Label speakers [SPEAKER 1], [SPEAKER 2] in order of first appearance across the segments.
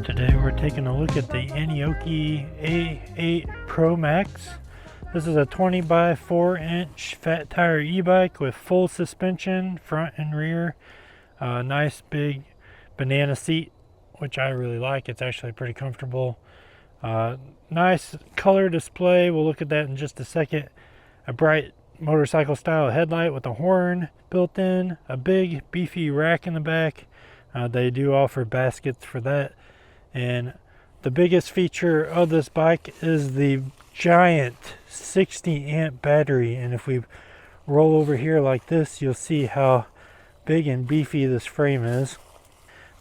[SPEAKER 1] Today we're taking a look at the Aniioki A8 Pro Max. This is a 20 by 4 inch fat tire e-bike with full suspension, front and rear. Nice big banana seat, which I really like. It's actually pretty comfortable. Nice color display. We'll look at that in just a second. A bright motorcycle style headlight with a horn built in. A big beefy rack in the back. They do offer baskets for that. And the biggest feature of this bike is the giant 60 amp battery. And if we roll over here like this, you'll see how big and beefy this frame is.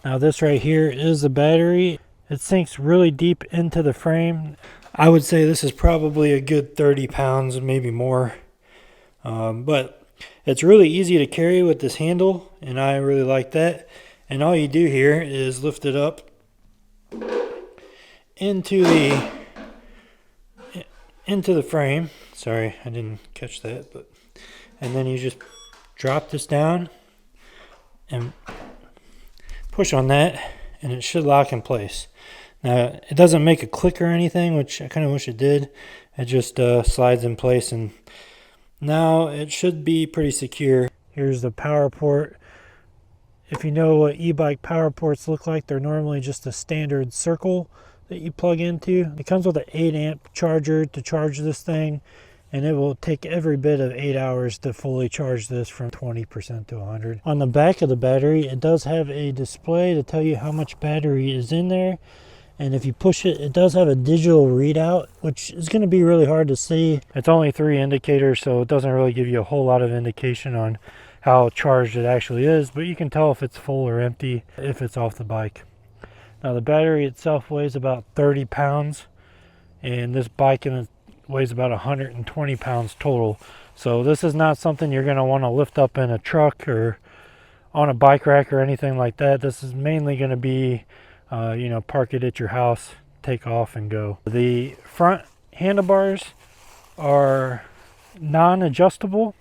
[SPEAKER 1] Now this right here is the battery. It sinks really deep into the frame. I would say this is probably a good 30 pounds, maybe more. But it's really easy to carry with this handle, and I really like that. And all you do here is lift it up into the frame. Sorry, I didn't catch that, and then you just drop this down and push on that, and it should lock in place. Now it doesn't make a click or anything, which I kind of wish it did. It just slides in place, and now it should be pretty secure. Here's the power port. If you know what e-bike power ports look like, they're normally just a standard circle that you plug into. It comes with an 8 amp charger to charge this thing, and it will take every bit of 8 hours to fully charge this from 20% to 100. On the back of the battery, it does have a display to tell you how much battery is in there, and if you push it, it does have a digital readout, which is going to be really hard to see. It's only 3 indicators, so it doesn't really give you a whole lot of indication on how charged it actually is, but you can tell if it's full or empty if it's off the bike. Now the battery itself weighs about 30 pounds, and this bike weighs about 120 pounds total. So this is not something you're going to want to lift up in a truck or on a bike rack or anything like that. This is mainly going to be, park it at your house, take off and go. The front handlebars are non-adjustable,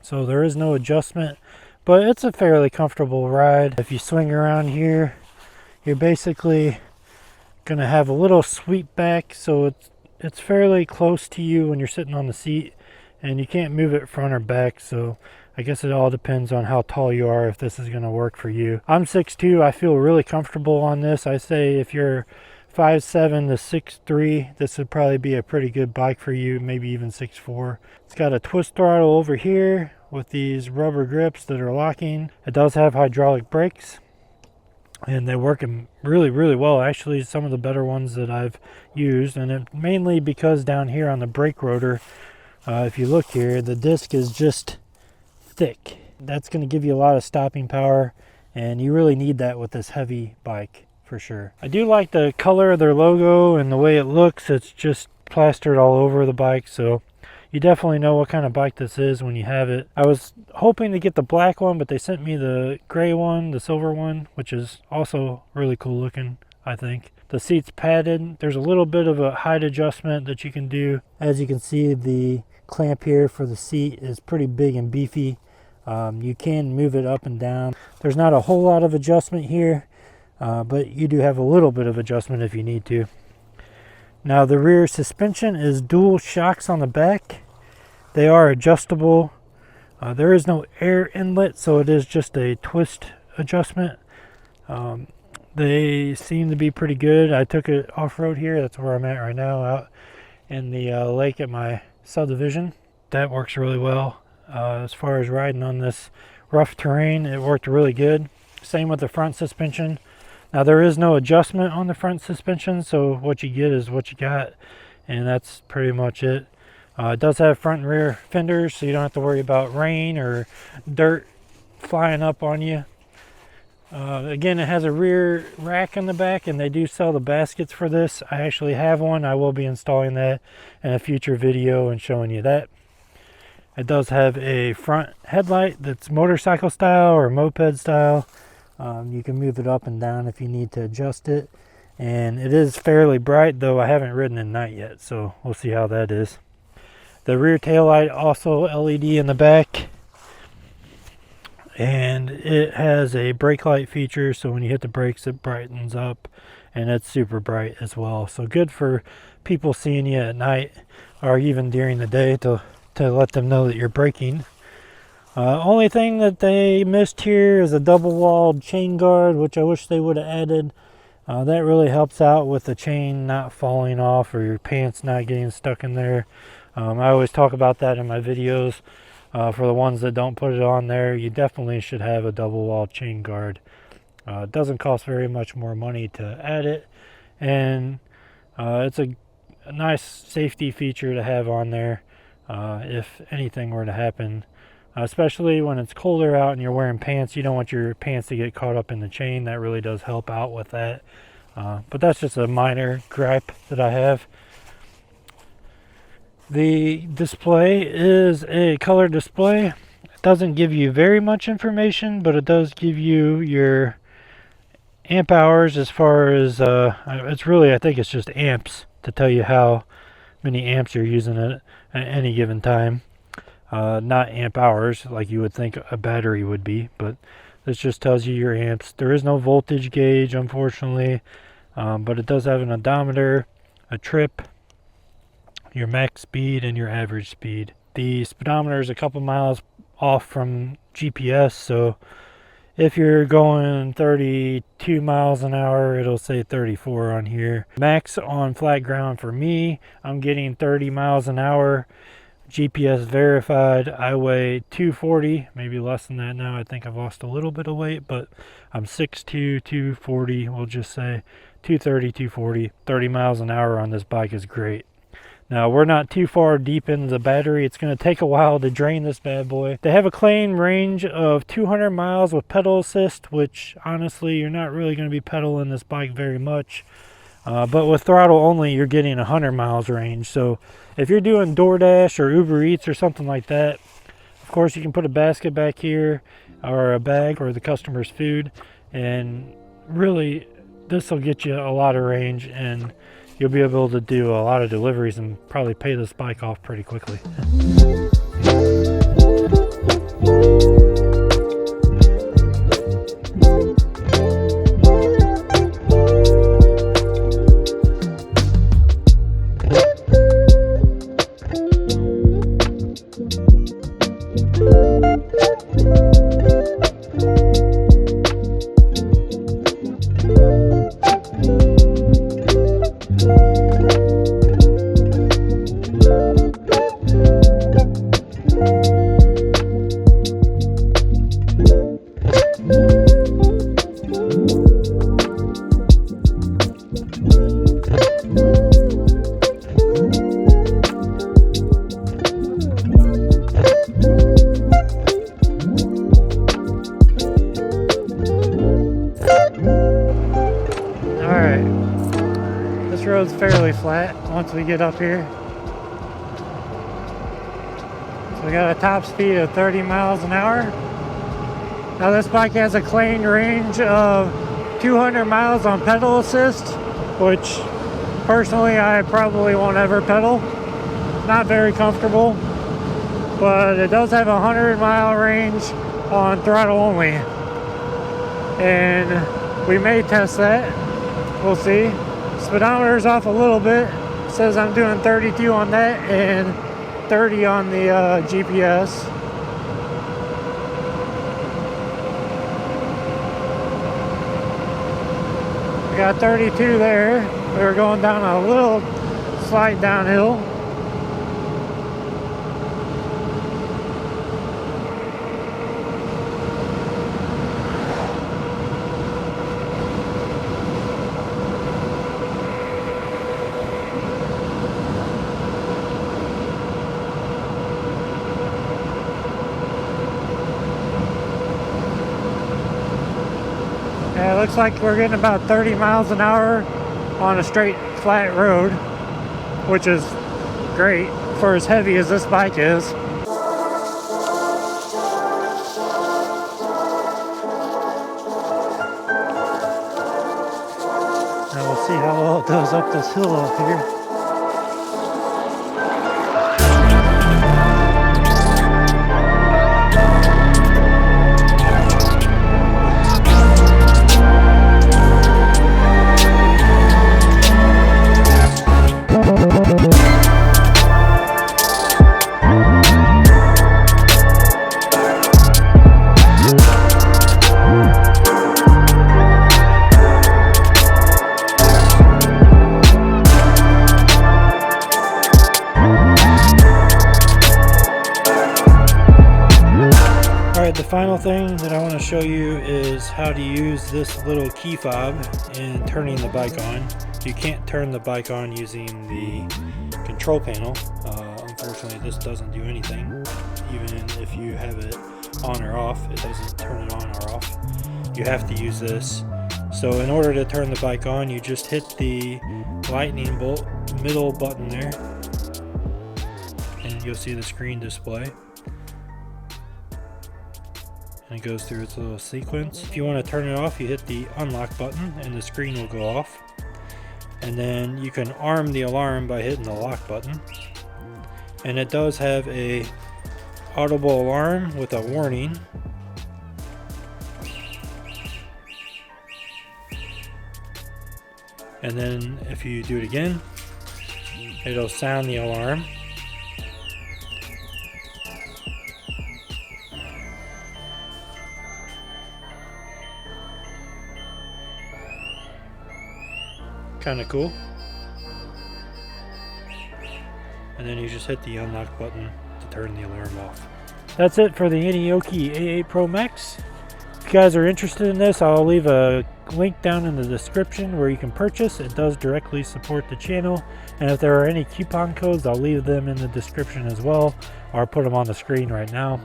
[SPEAKER 1] so there is no adjustment, but it's a fairly comfortable ride. If you swing around here, you're basically going to have a little sweep back, so it's fairly close to you when you're sitting on the seat, and you can't move it front or back, so I guess it all depends on how tall you are if this is going to work for you. I'm 6'2", I feel really comfortable on this. I say if you're 5'7" to 6'3", this would probably be a pretty good bike for you, maybe even 6'4". It's got a twist throttle over here with these rubber grips that are locking. It does have hydraulic brakes, and they work really, really well. Actually, some of the better ones that I've used, and mainly because down here on the brake rotor, if you look here, the disc is just thick. That's going to give you a lot of stopping power, and you really need that with this heavy bike for sure. I do like the color of their logo and the way it looks. It's just plastered all over the bike, so you definitely know what kind of bike this is when you have it. I was hoping to get the black one, but they sent me the gray one, the silver one, which is also really cool looking, I think. The seat's padded. There's a little bit of a height adjustment that you can do. As you can see, the clamp here for the seat is pretty big and beefy. You can move it up and down. There's not a whole lot of adjustment here, but you do have a little bit of adjustment if you need to. Now the rear suspension is dual shocks on the back. They are adjustable. There is no air inlet, so it is just a twist adjustment. They seem to be pretty good. I took it off-road here. That's where I'm at right now, out in the lake at my subdivision. That works really well. As far as riding on this rough terrain, it worked really good. Same with the front suspension. Now there is no adjustment on the front suspension, so what you get is what you got, and that's pretty much it. It does have front and rear fenders, so you don't have to worry about rain or dirt flying up on you. Again, it has a rear rack in the back, and they do sell the baskets for this. I actually have one. I will be installing that in a future video and showing you that. It does have a front headlight that's motorcycle style or moped style. You can move it up and down if you need to adjust it. And it is fairly bright, though I haven't ridden at night yet, so we'll see how that is. The rear tail light also LED in the back. And it has a brake light feature, so when you hit the brakes it brightens up, and it's super bright as well. So good for people seeing you at night or even during the day to let them know that you're braking. Only thing that they missed here is a double-walled chain guard, which I wish they would have added. That really helps out with the chain not falling off or your pants not getting stuck in there. I always talk about that in my videos. For the ones that don't put it on there, you definitely should have a double-walled chain guard. It doesn't cost very much more money to add it, and it's a nice safety feature to have on there if anything were to happen. Especially when it's colder out and you're wearing pants, you don't want your pants to get caught up in the chain. That really does help out with that. But that's just a minor gripe that I have. The display is a color display. It doesn't give you very much information, but it does give you your amp hours as far as, it's really, I think it's just amps to tell you how many amps you're using at any given time. Not amp hours like you would think a battery would be, but this just tells you your amps. There is no voltage gauge, unfortunately, but it does have an odometer, a trip, your max speed, and your average speed. The speedometer is a couple miles off from GPS, so if you're going 32 miles an hour, it'll say 34 on here. Max on flat ground for me, I'm getting 30 miles an hour. GPS verified. I weigh 240, maybe less than that now. I think I've lost a little bit of weight, but I'm 6'2", 240. We'll just say 230, 240. 30 miles an hour on this bike is great. Now, we're not too far deep into the battery. It's going to take a while to drain this bad boy. They have a claimed range of 200 miles with pedal assist, which honestly, you're not really going to be pedaling this bike very much. But with throttle only, you're getting 100 miles range. So if you're doing DoorDash or Uber Eats or something like that, of course you can put a basket back here or a bag for the customer's food. And really, this will get you a lot of range, and you'll be able to do a lot of deliveries and probably pay this bike off pretty quickly. This road's fairly flat once we get up here. So we got a top speed of 30 miles an hour. Now this bike has a claimed range of 200 miles on pedal assist, which personally I probably won't ever pedal. Not very comfortable, but it does have a 100-mile range on throttle only. And we may test that. We'll see. Speedometer's off a little bit. It says I'm doing 32 on that and 30 on the GPS. We got 32 there. We were going down a little slight downhill. Yeah, it looks like we're getting about 30 miles an hour on a straight flat road, which is great for as heavy as this bike is. And we'll see how well it does up this hill up here. Alright, the final thing that I want to show you is how to use this little key fob in turning the bike on. You can't turn the bike on using the control panel. Unfortunately, this doesn't do anything. Even if you have it on or off, it doesn't turn it on or off. You have to use this. So in order to turn the bike on, you just hit the lightning bolt middle button there, and you'll see the screen display. And it goes through its little sequence. If you want to turn it off, you hit the unlock button and the screen will go off. And then you can arm the alarm by hitting the lock button. And it does have a audible alarm with a warning. And then if you do it again, it'll sound the alarm. Kind of cool. And then you just hit the unlock button to turn the alarm off. That's it for the Aniioki A8 Pro Max. If you guys are interested in this, I'll leave a link down in the description where you can purchase. It does directly support the channel, and if there are any coupon codes, I'll leave them in the description as well, or I'll put them on the screen right now,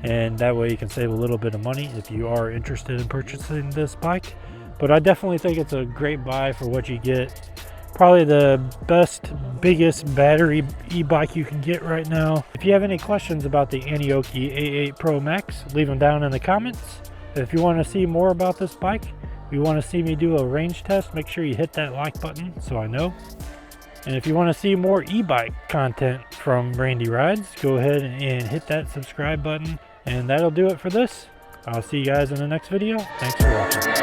[SPEAKER 1] and that way you can save a little bit of money if you are interested in purchasing this bike. But I definitely think it's a great buy for what you get. Probably the best, biggest battery e-bike you can get right now. If you have any questions about the Aniioki A8 Pro Max, leave them down in the comments. If you want to see more about this bike, you want to see me do a range test, make sure you hit that like button so I know. And if you want to see more e-bike content from Randy Rides, go ahead and hit that subscribe button. And that'll do it for this. I'll see you guys in the next video. Thanks for watching.